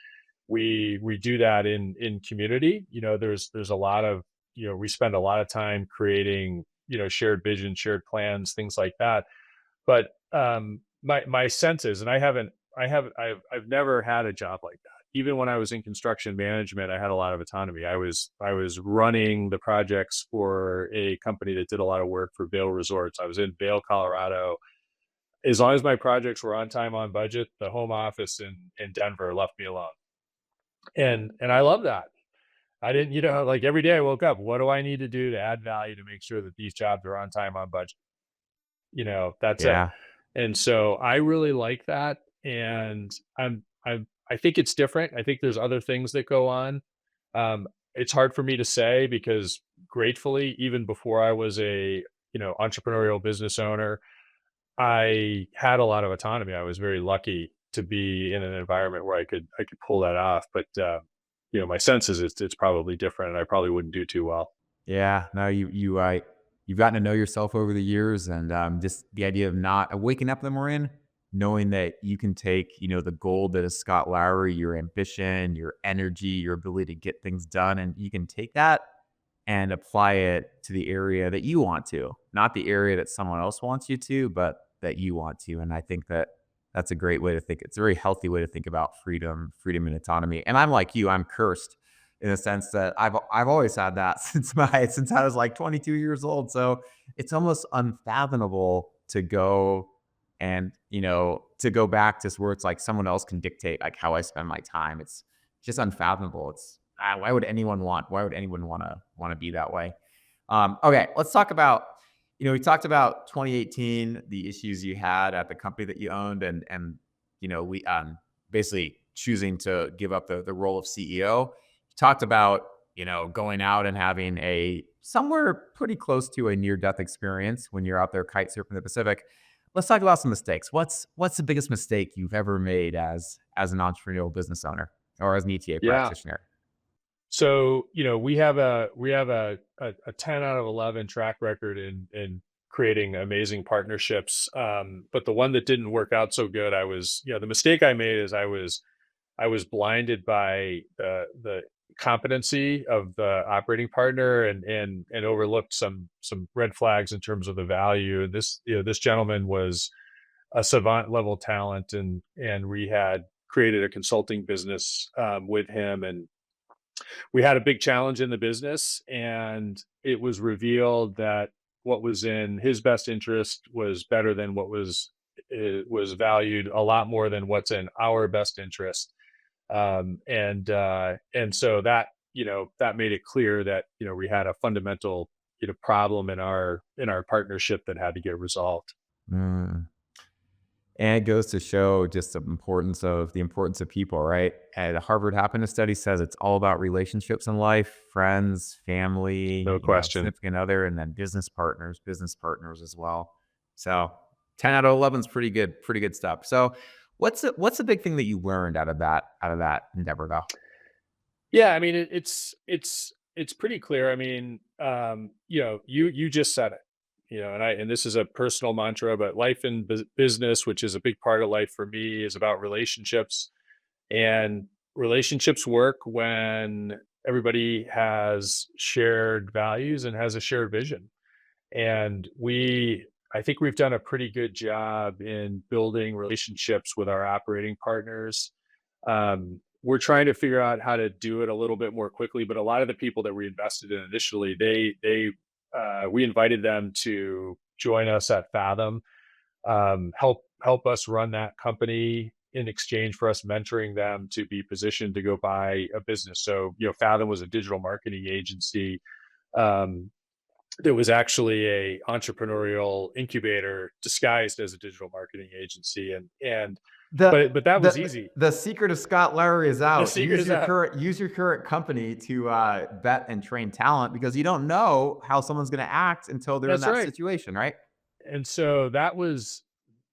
We do that in community. There's a lot of, we spend a lot of time creating, shared vision, shared plans, things like that. But my sense is, and I've never had a job like that. Even when I was in construction management, I had a lot of autonomy. I was running the projects for a company that did a lot of work for Vail Resorts. I was in Vail, Colorado. As long as my projects were on time, on budget, the home office in Denver left me alone. And I love that. I didn't, like every day I woke up, what do I need to do to add value to make sure that these jobs are on time, on budget? That's it. Yeah. And so I really like that. And I think it's different. I think there's other things that go on. It's hard for me to say because gratefully, even before I was a, entrepreneurial business owner, I had a lot of autonomy. I was very lucky to be in an environment where I could pull that off. But my sense is it's probably different and I probably wouldn't do too well. Yeah, no, you've gotten to know yourself over the years, and just the idea of not waking up in the morning, knowing that you can take, the gold that is Scott Lowry, your ambition, your energy, your ability to get things done, and you can take that and apply it to the area that you want to, not the area that someone else wants you to, but that you want to. And I think that that's a great way to think. It's a very healthy way to think about freedom and autonomy. And I'm like you, I'm cursed in the sense that I've always had that since I was like 22 years old. So it's almost unfathomable to go and to go back to where it's like someone else can dictate like how I spend my time. It's just unfathomable. It's why would anyone want to be that way? Okay, let's talk about we talked about 2018, the issues you had at the company that you owned, and we basically choosing to give up the role of CEO. You talked about going out and having a somewhere pretty close to a near death experience when you're out there kite surfing the Pacific. Let's talk about some mistakes. What's the biggest mistake you've ever made as an entrepreneurial business owner or as an ETA Yeah. practitioner? So, we have a 10 out of 11 track record in creating amazing partnerships. But the one that didn't work out so good, the mistake I made is I was blinded by the competency of the operating partner and overlooked some red flags in terms of the value. This gentleman was a savant level talent, and we had created a consulting business with him, and we had a big challenge in the business, and it was revealed that what was in his best interest was better than what was valued a lot more than what's in our best interest. And so that made it clear that we had a fundamental problem in our partnership that had to get resolved. Mm. And it goes to show just the importance of people, right? And the Harvard Happiness Study says it's all about relationships in life, friends, family, No question. significant other, and then business partners as well. So 10 out of 11 is pretty good stuff. So what's the big thing that you learned out of that endeavor though? Yeah, I mean, it's pretty clear. I mean, you just said it, and this is a personal mantra, but life and business, which is a big part of life for me, is about relationships, and relationships work when everybody has shared values and has a shared vision. And I think we've done a pretty good job in building relationships with our operating partners. We're trying to figure out how to do it a little bit more quickly, but a lot of the people that we invested in initially, we invited them to join us at Fathom, help us run that company in exchange for us mentoring them to be positioned to go buy a business. So, Fathom was a digital marketing agency. Um, there was actually a entrepreneurial incubator disguised as a digital marketing agency, and The but that was the easy. the secret of Scott Lowry is The out. secret is out. Use your current company to vet and train talent because you don't know how someone's going to act until they're in That's that right. situation, right? And so that was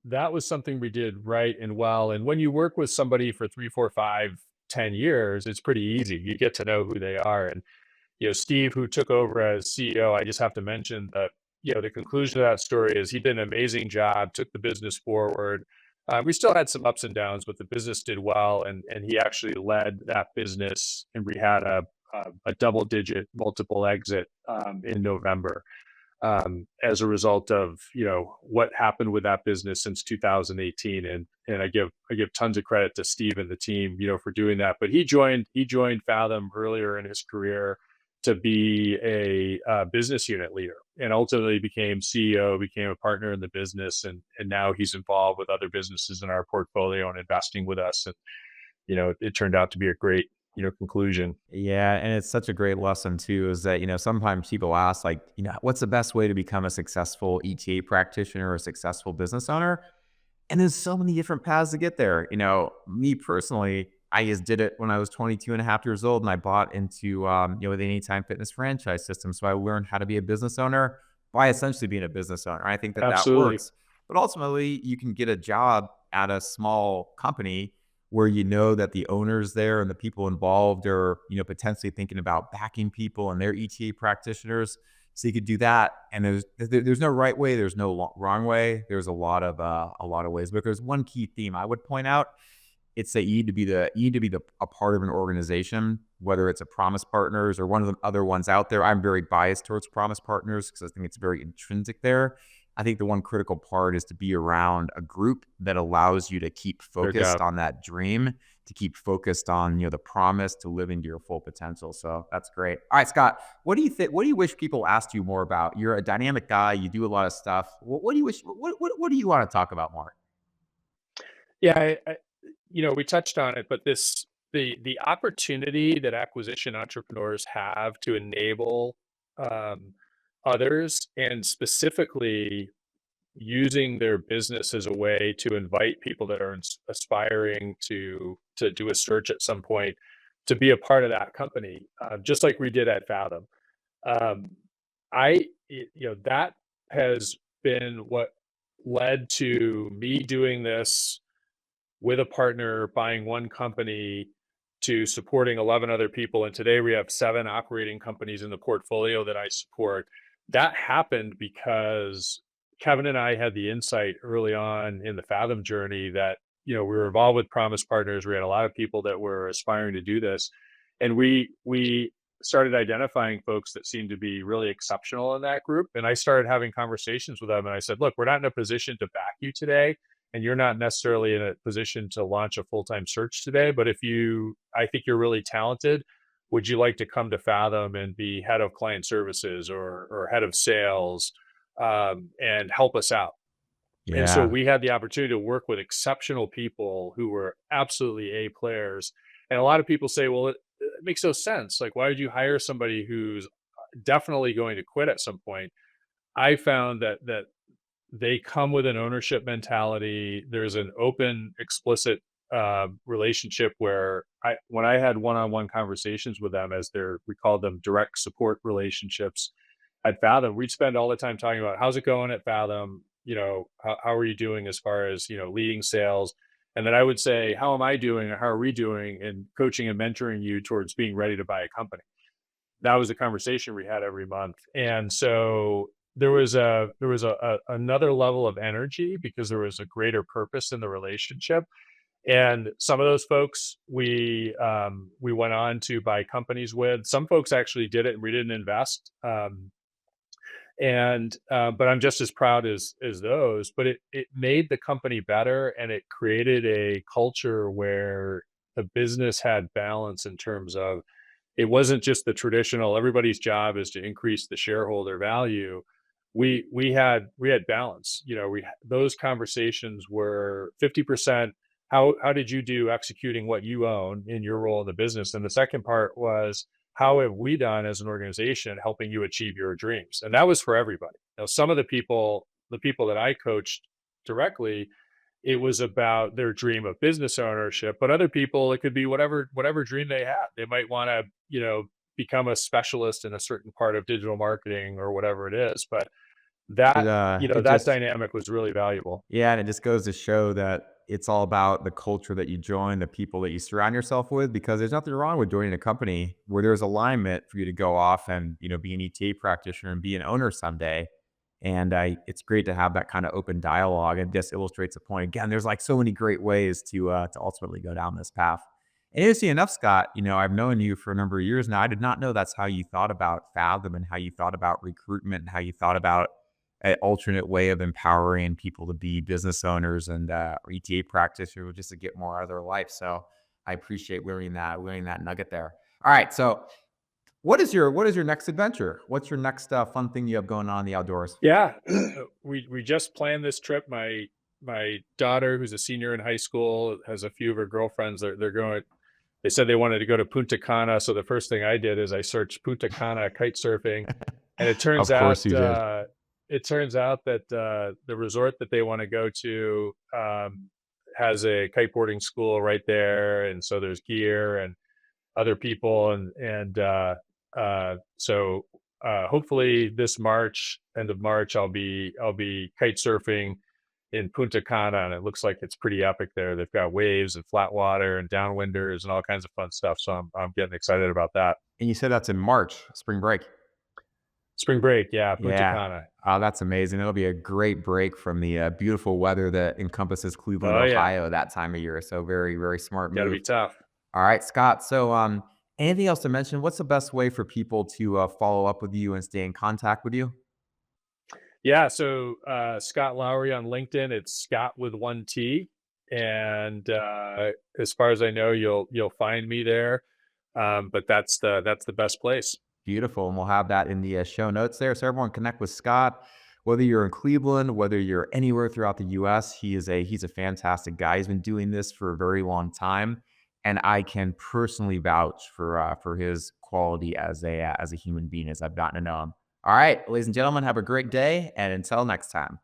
that was something we did right and well. And when you work with somebody for 3, 4, 5, 10 years, it's pretty easy. You get to know who they are. And Steve, who took over as CEO, I just have to mention that, the conclusion of that story is he did an amazing job, took the business forward. We still had some ups and downs, but the business did well, and he actually led that business, and we had a double digit multiple exit in November as a result of what happened with that business since 2018. And I give tons of credit to Steve and the team for doing that. But he joined Fathom earlier in his career to be a business unit leader, and ultimately became CEO, became a partner in the business, and now he's involved with other businesses in our portfolio and investing with us. And it turned out to be a great conclusion. Yeah, and it's such a great lesson too, is that, sometimes people ask like, what's the best way to become a successful ETA practitioner or a successful business owner? And there's so many different paths to get there. Me personally, I just did it when I was 22 and a half years old, and I bought into, the Anytime Fitness franchise system. So I learned how to be a business owner by essentially being a business owner. I think that that Absolutely. works. But ultimately, you can get a job at a small company where you know that the owners there and the people involved are, potentially thinking about backing people and their ETA practitioners. So you could do that, and there's no right way, there's no wrong way. There's a lot of ways, but there's one key theme I would point out. It's that you need to be a part of an organization, whether it's a Promise Partners or one of the other ones out there. I'm very biased towards Promise Partners because I think it's very intrinsic there. I think the one critical part is to be around a group that allows you to keep No focused doubt. on that dream, to keep focused on, the promise to live into your full potential. So that's great. All right, Scott, what do you think? What do you wish people asked you more about? You're a dynamic guy. You do a lot of stuff. What do you wish? What do you want to talk about more? Yeah, we touched on it, but the opportunity that acquisition entrepreneurs have to enable um, others, and specifically using their business as a way to invite people that are aspiring to do a search at some point to be a part of that company, just like we did at Fathom. Um, that has been what led to me doing this with a partner, buying one company to supporting 11 other people. And today we have 7 operating companies in the portfolio that I support. That happened because Kevin and I had the insight early on in the Fathom journey that, we were involved with Promise Partners. We had a lot of people that were aspiring to do this. And we started identifying folks that seemed to be really exceptional in that group. And I started having conversations with them. And I said, look, we're not in a position to back you today, and you're not necessarily in a position to launch a full-time search today, but I think you're really talented. Would you like to come to Fathom and be head of client services or head of sales, and help us out? And so Yeah. we had the opportunity to work with exceptional people who were absolutely A players. And a lot of people say, well, it makes no sense. Like, why would you hire somebody who's definitely going to quit at some point? I found that they come with an ownership mentality. There's an open, explicit relationship where when I had one-on-one conversations with them, we called them direct support relationships at Fathom, we'd spend all the time talking about how's it going at Fathom. How are you doing as far as leading sales? And then I would say, how am I doing, or how are we doing in coaching and mentoring you towards being ready to buy a company? That was a conversation we had every month. And so there was another level of energy because there was a greater purpose in the relationship. And some of those folks we went on to buy companies with. Some folks actually did it and we didn't invest. And But I'm just as proud as those. But it made the company better, and it created a culture where the business had balance in terms of, it wasn't just the traditional everybody's job is to increase the shareholder value. We had balance. Those conversations were 50%, how did you do executing what you own in your role in the business? And the second part was, how have we done as an organization helping you achieve your dreams? And that was for everybody. Now, some of the people that I coached directly, it was about their dream of business ownership, but other people, it could be whatever dream they have. They might want to, become a specialist in a certain part of digital marketing or whatever it is. But That, It that just dynamic was really valuable. Yeah, and it just goes to show that it's all about the culture that you join, the people that you surround yourself with, because there's nothing wrong with joining a company where there's alignment for you to go off and, be an ETA practitioner and be an owner someday. And it's great to have that kind of open dialogue. And this illustrates a point. Again, there's like so many great ways to ultimately go down this path. And interesting enough, Scott, I've known you for a number of years now. I did not know that's how you thought about Fathom and how you thought about recruitment and how you thought about an alternate way of empowering people to be business owners and or ETA practitioners just to get more out of their life. So I appreciate learning that nugget there. All right, so what is your next adventure? What's your next fun thing you have going on in the outdoors? Yeah. We just planned this trip. My daughter, who's a senior in high school, has a few of her girlfriends. They're going. They said they wanted to go to Punta Cana. So the first thing I did is I searched Punta Cana kite surfing, and it turns Of course out you did. that the resort that they want to go to has a kiteboarding school right there, and so there's gear and other people, and hopefully this March, end of March, I'll be kite surfing in Punta Cana, and it looks like it's pretty epic there. They've got waves and flat water and downwinders and all kinds of fun stuff. So I'm getting excited about that. And you said that's in March, spring break. Spring break, yeah, Punta Yeah. Cana. Oh, that's amazing. It'll be a great break from the beautiful weather that encompasses Cleveland, Oh yeah, Ohio that time of year. So very, very smart got to be move. tough. All right, Scott. So, anything else to mention? What's the best way for people to follow up with you and stay in contact with you? Yeah, so Scot Lowry on LinkedIn, it's Scott with one T, and as far as I know, you'll find me there. But that's the best place. Beautiful, and we'll have that in the show notes there, so everyone connect with Scott. Whether you're in Cleveland, whether you're anywhere throughout the U.S., he's a fantastic guy. He's been doing this for a very long time, and I can personally vouch for his quality as a human being as I've gotten to know him. All right, ladies and gentlemen, have a great day, and until next time.